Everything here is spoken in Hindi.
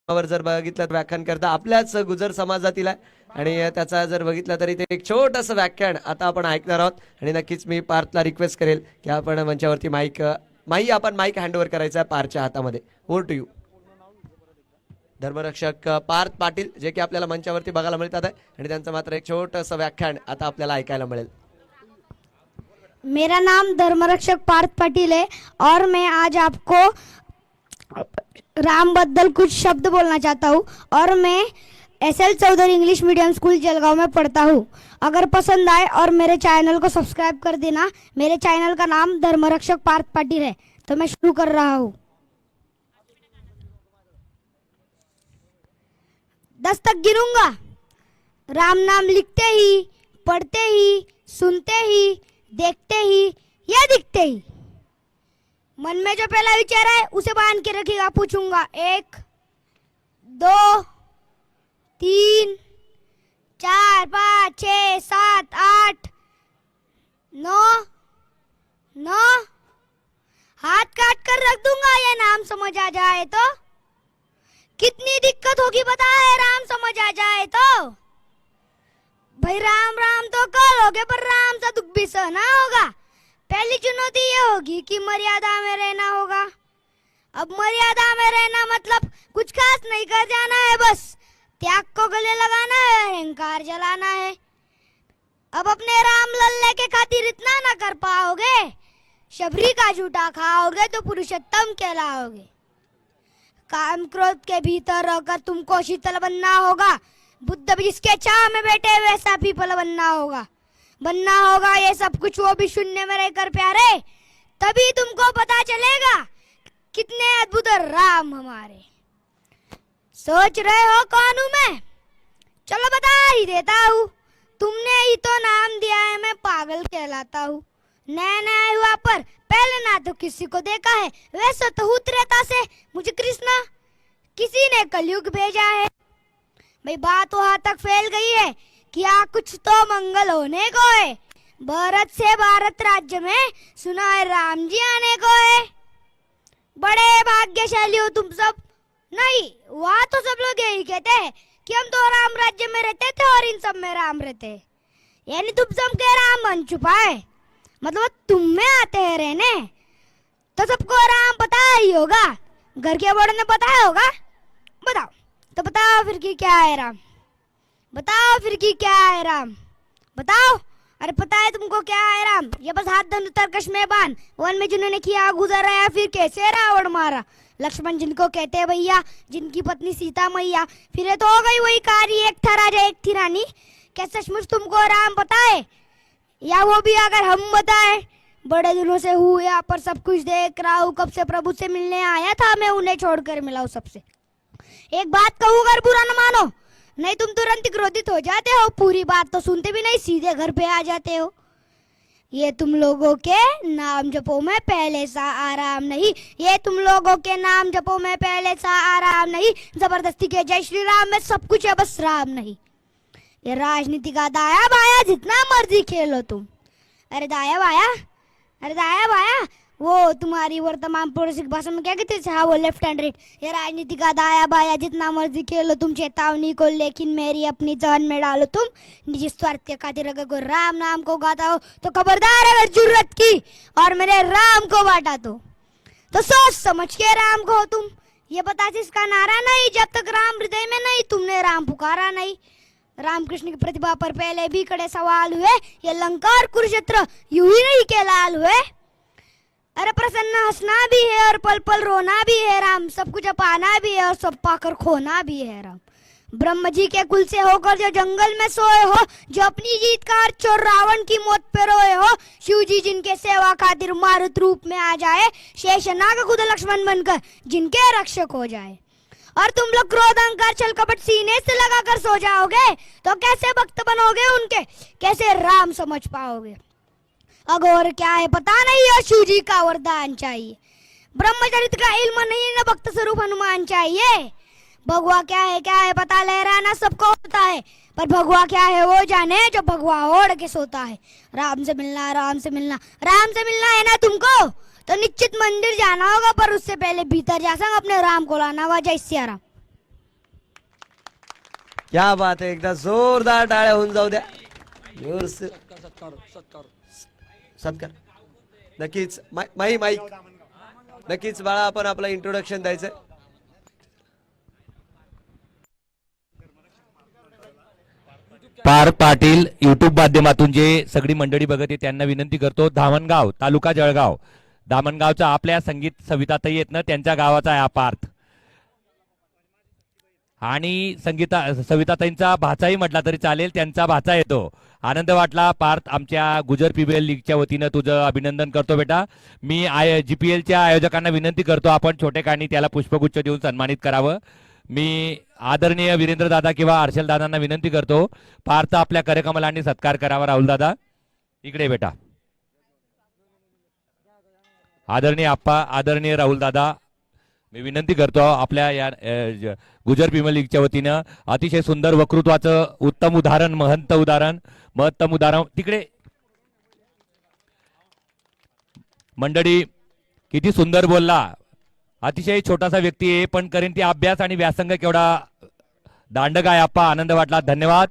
वर जर बघितलं व्याख्यान करता आपल्याच गुजर समाजातील आहे आणि त्याचा जर बघितलं तरी ते एक छोटंसं व्याख्यान आता आपण ऐकणार आहोत आणि नक्कीच मी पार्थला रिक्वेस्ट करेल की आपण मंचावरती आपण माईक हँडओव्हर करायचा आहे पार्थच्या हातामध्ये. Over to you. धर्मरक्षक पार्थ पाटील जे की आपल्याला मंचावरती बघायला मिळतात आहे आणि त्यांचं मात्र एक छोटंसं व्याख्यान आता आपल्याला ऐकायला मिळेल. मेरा नाम धर्मरक्षक पार्थ पाटिल है और मैं आज आपको राम बद्दल कुछ शब्द बोलना चाहता हूँ और मैं SL Chaudhary English medium school Jalgaon में पढ़ता हूँ. अगर पसंद आए और मेरे चैनल को सब्सक्राइब कर देना. मेरे चैनल का नाम धर्मरक्षक पार्थ पाटिल है. तो मैं शुरू कर रहा हूँ. 10 तक गिनूंगा. राम नाम लिखते ही, पढ़ते ही, सुनते ही, देखते ही या दिखते ही. मन में जो पहला विचार है उसे बांध के रखिएगा. पूछूंगा 1 2 3 4 5 6 7 8 9 9. हाथ काट कर रख दूंगा ये नाम समझ आ जाए तो. कितनी दिक्कत होगी पता है राम समझ आ जाए तो. भाई राम राम तो करोगे पर राम सा दुख भी सहना होगा. पहली चुनौती ये होगी कि मर्यादा में रहना होगा. अब मर्यादा में रहना मतलब कुछ खास नहीं कर जाना है, बस त्याग को गले लगाना है, अहंकार जलाना है. अब अपने राम लल्ले के खातिर इतना ना कर पाओगे, शबरी का झूठा खाओगे तो पुरुषोत्तम कहलाओगे. काम क्रोध के भीतर रहकर तुमको शीतल बनना होगा. बुद्ध जिसके छांव में बैठे वैसा पीपल बनना होगा. ये सब कुछ वो भी शून्य में रहकर प्यारे. तभी तुमको पता चलेगा कितने अद्भुत राम हमारे. सोच रहे हो कौन हूं मैं? चलो बता ही देता हूँ. तुमने ही तो नाम दिया है, मैं पागल कहलाता हूँ. नया नया हुआ पर पहले ना तो किसी को देखा है, वैसे तो हूँ त्रेता से मुझे कृष्णा किसी ने कलयुग भेजा है. भाई बात वहां तक फैल गई है क्या कुछ तो मंगल होने को है. भारत से भारत राज्य में सुना है राम जी आने को है. बड़े भाग्यशाली हो तुम सब. नहीं, वहाँ तो सब लोग यही कहते हैं कि हम तो राम राज्य में रहते थे और इन सब में राम रहते. यानी तुम सब के राम बन चुका है, मतलब तुम में आते हैं रहने. तो सबको राम पता ही होगा, घर के बड़ों ने बताया होगा. बताओ तो बताओ फिर की क्या है राम. बताओ फिर की क्या है राम. बताओ. अरे पता है तुमको क्या है राम. ये बस हाथ धनुष तरकश में बांध. वन में जिन्होंने किया गुजर आया, फिर कैसे रावण मारा. लक्ष्मण जिनको कहते हैं भैया, जिनकी पत्नी सीता मैया. फिर ये तो हो गई वही कहानी, एक था राजा एक थी रानी. क्या सचमुच तुमको राम पता है, या वो भी अगर हम बताए. बड़े दिनों से हूँ यहाँ पर, सब कुछ देख रहा हूँ. कब से प्रभु से मिलने आया था, मैं उन्हें छोड़कर मिला हूँ सबसे. एक बात कहूँ अगर बुरा न मानो, नहीं तुम तुरंत क्रोधित हो जाते हो. पूरी बात तो सुनते भी नहीं, सीधे घर पे आ जाते हो. ये तुम लोगों के नाम जपो में पहले सा आराम नहीं. ये तुम लोगों के नाम जपो में पहले सा आराम नहीं. जबरदस्ती के जय श्री राम में सब कुछ है, बस राम नहीं. ये राजनीति का दाया बाया जितना मर्जी खेलो तुम. अरे दाया बाया, अरे दाया बाया वो तुम्हारी वर्तमान पड़ोसी भाषा में क्या कहते थे. हाँ वो लेफ्ट हैंड राइट. ये राजनीति का दाया बाया जितना मर्जी खेलो तुम. चेतावनी को लेकिन मेरी अपनी जान में डालो तुम. निजी स्वार्थ के खातिर अगर कोई राम नाम को गाता हो तो खबरदार, अगर जुर्रत की और मेरे राम को बांटा तो सोच समझ के राम को तुम. ये बता जिसका नारा नहीं, जब तक राम हृदय में नहीं तुमने राम पुकारा नहीं. रामकृष्ण की प्रतिभा पर पहले भी कड़े सवाल हुए. ये लंका और कुरुक्षेत्र यूं ही नहीं के लाल हुए. अरे प्रसन्न हंसना भी है और पल पल रोना भी है राम. सब कुछ पाना भी है और सब पाकर खोना भी है राम. ब्रह्म जी के कुल से होकर जो जंगल में सोए हो, जो अपनी जीत का अर्थ और रावण की मौत पे रोए हो. शिव जी जिनके सेवा खातिर मारुत रूप में आ जाए, शेषनाग खुद लक्ष्मण बनकर जिनके रक्षक हो जाए. और तुम लोग क्रोध अहंकार छल कपट सीने से लगाकर सो जाओगे तो कैसे भक्त बनोगे उनके, कैसे राम समझ पाओगे. अघोर क्या है पता नहीं, और शिव जी का वरदान चाहिए. ब्रह्मचरित्र का इल्म नहीं न भक्त स्वरूप हनुमान चाहिए. भगवा क्या है पता लहराना सबको होता है, पर भगवा क्या है वो जाने जो भगवा ओढ़ के सोता है. राम से मिलना, राम से मिलना, राम से मिलना है ना तुमको तो निश्चित मंदिर जाना होगा, पर उससे पहले भीतर जा संग अपने राम को लाना होगा. जय सिया राम. क्या बात आहे, एकदा जोरदार टाळ्या होऊन जाऊ द्या. सत्कार नक्कीच. माईक नक्कीच बाळा, आपण आपलं इंट्रोडक्शन द्यायचंय. पार पाटील युट्यूब माध्यमातून जे सगळी मंडळी बघत आहे त्यांना विनंती करतो, धामणगाव तालुका जळगाव, धामणगावचा आपल्या संगीत सविताताई आहेत ना, त्यांच्या गावाचा आहे हा पार्थ. आणि सविताताईंचा भाचाही म्हटला तरी चालेल, त्यांचा भाचा येतो. आनंद वाटला पार्थ. आमच्या गुजर पीबीएल लीगच्या वतीनं तुझं अभिनंदन करतो बेटा. मी GPLच्या आयोजकांना विनंती करतो, आपण छोटे कानी त्याला पुष्पगुच्छ देऊन सन्मानित करावं. मी आदरणीय वीरेंद्र दादा किंवा हर्षल दादांना विनंती करतो, पार्थ आपल्या करकमलांनी सत्कार करावा. राहुल दादा इकडे बेटा. आदरणीय आप्पा, आदरणीय राहुल दादा, मी विनंती करतो आपल्या या गुजर पीबीएल लीगच्या वतीनं अतिशय सुंदर वक्तृत्वाचं उत्तम उदाहरण, महत्तम उदाहरण तिकडे. मंडळी किती सुंदर बोलला. अतिशय छोटासा व्यक्ती आहे, पण करीन ती अभ्यास आणि व्यासंग केवढा दांडगा आहे. आप्पा आनंद वाटला, धन्यवाद.